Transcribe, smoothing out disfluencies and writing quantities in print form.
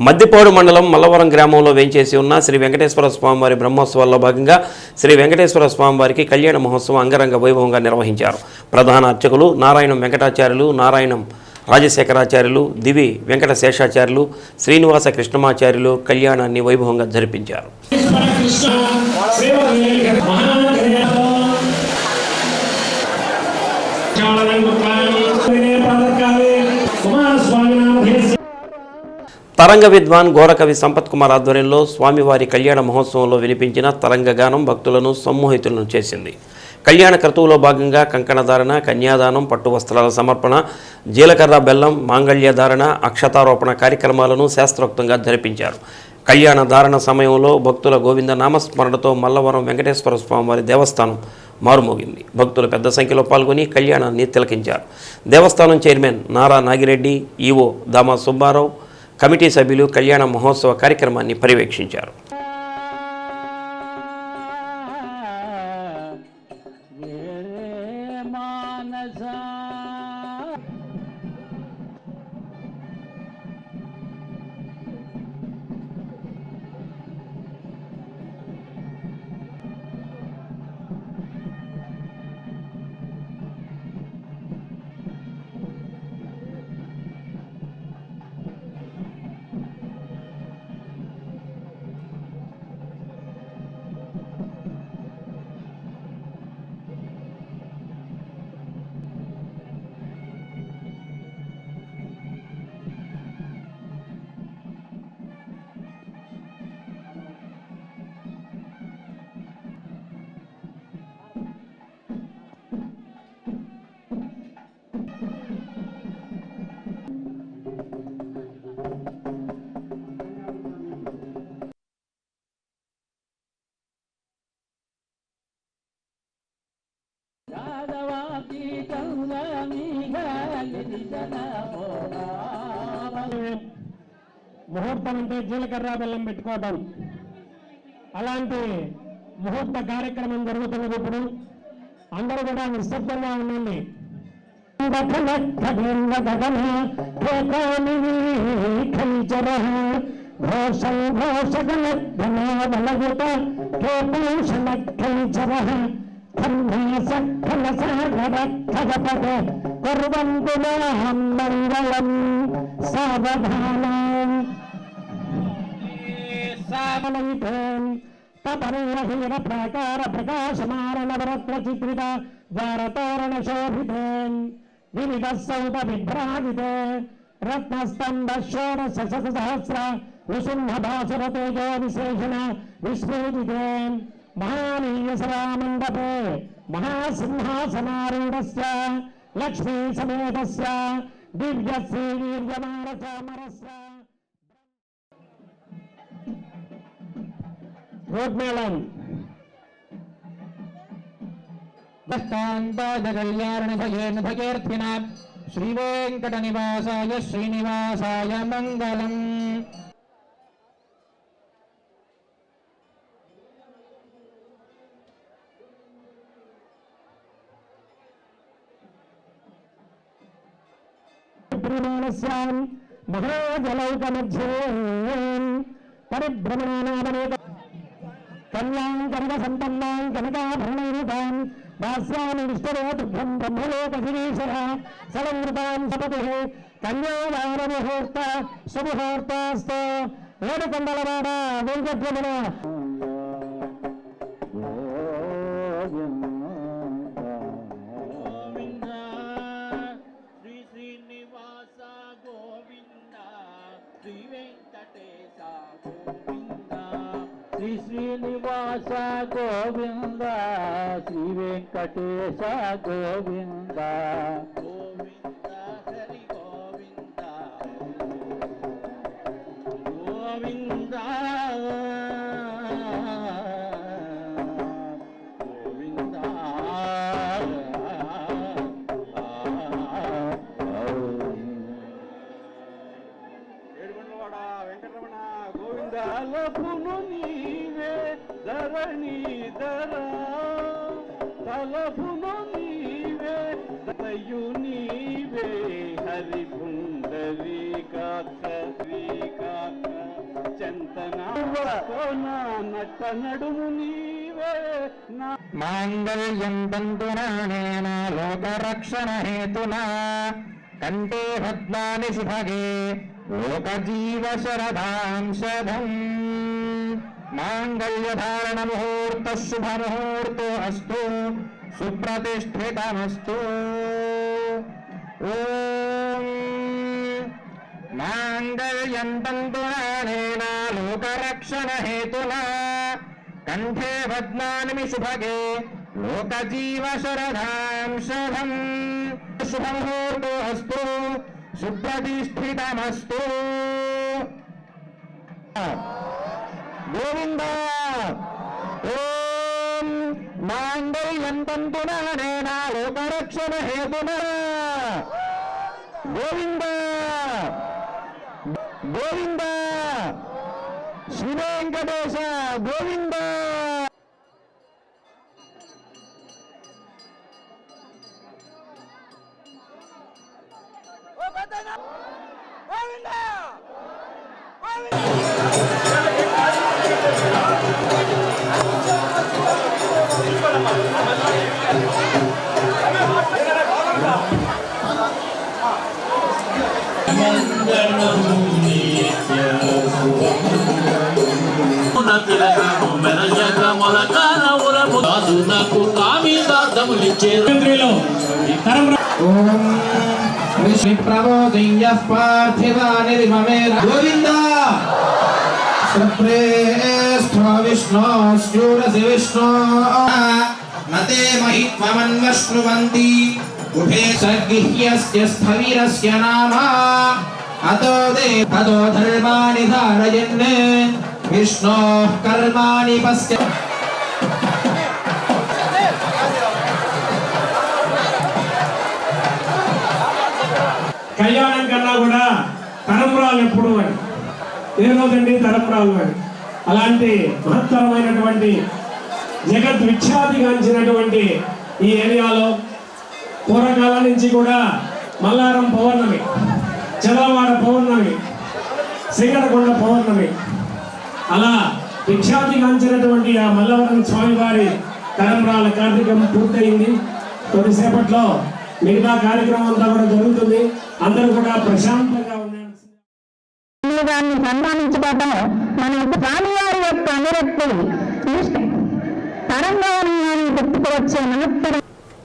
మద్దిపాడు మండలం మల్లవరం గ్రామంలో వేంచేసి ఉన్న శ్రీ వెంకటేశ్వర స్వామివారి బ్రహ్మోత్సవాల్లో భాగంగా శ్రీ వెంకటేశ్వర స్వామివారికి కళ్యాణ మహోత్సవం అంగరంగ వైభవంగా నిర్వహించారు. ప్రధాన అర్చకులు నారాయణం వెంకటాచార్యులు, నారాయణం రాజశేఖరాచార్యులు, దివి వెంకట శేషాచార్యులు, శ్రీనివాస కృష్ణమాచార్యులు కళ్యాణాన్ని వైభవంగా జరిపించారు. తరంగ విద్వాన్ గోరకవి సంపత్ కుమార్ ఆధ్వర్యంలో స్వామివారి కళ్యాణ మహోత్సవంలో వినిపించిన తరంగ గానం భక్తులను సమ్మోహితులను చేసింది. కళ్యాణ క్రతువులో భాగంగా కంకణధారణ, కన్యాదానం, పట్టు వస్త్రాల సమర్పణ, జీలకర్ర బెల్లం, మాంగళ్యధారణ, అక్షతారోపణ కార్యక్రమాలను శాస్త్రోక్తంగా జరిపించారు. కళ్యాణ ధారణ సమయంలో భక్తుల గోవింద నామస్మరణతో మల్లవరం వెంకటేశ్వర స్వామివారి దేవస్థానం మారుమోగింది. భక్తులు పెద్ద సంఖ్యలో పాల్గొని కళ్యాణాన్ని తిలకించారు. దేవస్థానం chairman Nara Nagireddy, EO Dama Subbarao, committee సభ్యులు కళ్యాణ మహోత్సవ కార్యక్రమాన్ని పర్యవేక్షించారు. ముహూర్తం అంటే జీలకర్ర బెల్లం పెట్టుకోవడం, అలాంటి ముహూర్త కార్యక్రమం జరుగుతున్నది. ఇప్పుడు అందరూ కూడా నిశ్శబ్దంగా ఉండండి. మంగళం సావధానం తపరహీన ప్రాకార ప్రకాశమాన నవరత్న చిత్రిత ద్వారతోరణ శోభితే వివిధ సౌత విభ్రాజితే రత్నస్తంభ షోడశ సహస్ర విశుంభ భాసుర తేజో విశేషణ విస్ఫూజితే మహానీయ సభామండపే మహాసింహాసనారూఢస్య లక్ష్మీ సమేతస్య దివ్య శ్రీ వీర్యమాన చామరస్య రోడ్మేళం కళ్యాణ భయేన భగేర్థిన శ్రీ వెంకట నివాసాయ శ్రీనివాసాయ మంగళం. మహాజలౌక మధ్యే పరిభ్రమణానామనేక కన్యాం కనక సంపన్నాం కనకాభరణైరుతాం దాస్యామి విష్ణురోతుభ్యం బ్రహ్మలోక గిరీశర సలంకృతాం సపతి కన్యాదాన ముహూర్త సుముహూర్తాస్తో ఏడుకొండలవాడ వెంకటరమణ. శ్రీ శ్రీనివాస గోవింద, శ్రీ వెంకటేశ గోవింద, గోవింద హరి గోవింద, గోవింద గోవింద. ఏడుకొండలవాడ వెంకటరమణ గోవింద. తలపును నీవే ధరణీధర, తలపును నీవే దయు నీవే హరి పుండరీకాక్ష శ్రీకాక్ష చెంతనా నట్ట నడుము నీవే నా మాంగళ్యం తంతునానేన లోకరక్షణ హేతునా కంటే భద్నాని సుభగే లోకజీవ శరదాంశధం మాంగళ్యధారణ ముహూర్త శుభ ముహూర్తో అస్తు సుప్రతిష్ఠితమస్తు. ఓం మాంగళ్యం తంతునానేన లోకరక్షణ హేతునా కంఠే బధ్నామి శుభగే లోకజీవ శరదాంశధం శుభముహూర్తో అస్తు సుప్రతిష్ఠితమస్తు. గోవింద. ఓం మాంగళ్యం తంతునానేన లోకరక్షణ హేతునా గోవింద గోవింద శ్రీ వెంకటేశ గోవింద. గోవింద సుప్రేష్ఠ విష్ణు శూరసి విష్ణు మతే మహిత్వమన్వశ్నువంతి ఉభే సర్గిహ్యస్య స్థవిరస్య నామ అతో దేవతో ధర్మాని ధారయన్ విష్ణోః కర్మాణి పశ్య. కళ్యాణం కన్నా కూడా తరంబరాలు ఎప్పుడు అని ఏ రోజండి తరంబరాలు అని అలాంటి మహత్తరమైనటువంటి జగత్ విఖ్యాతిగాంచినటువంటి ఈ ఏరియాలో పూర్వకాలం నుంచి కూడా మల్లారం పౌర్ణమి, చదలవాడ పౌర్ణమి, సింగరకొండ పౌర్ణమి అలా విఖ్యాతిగాంచినటువంటి ఆ మల్లవరం స్వామివారి తరంబరాల కార్యక్రమం పూర్తయింది. కొద్దిసేపట్లో మిగతా కార్యక్రమం అంతా కూడా జరుగుతుంది. అందరూ కూడా ప్రశాంతంగా ఉన్నారు. దాన్ని సన్మానించుకోవటం మన స్వామివారి యొక్క అనురక్తి తరంగాన్ని గుర్తుకు వచ్చే మహత్తర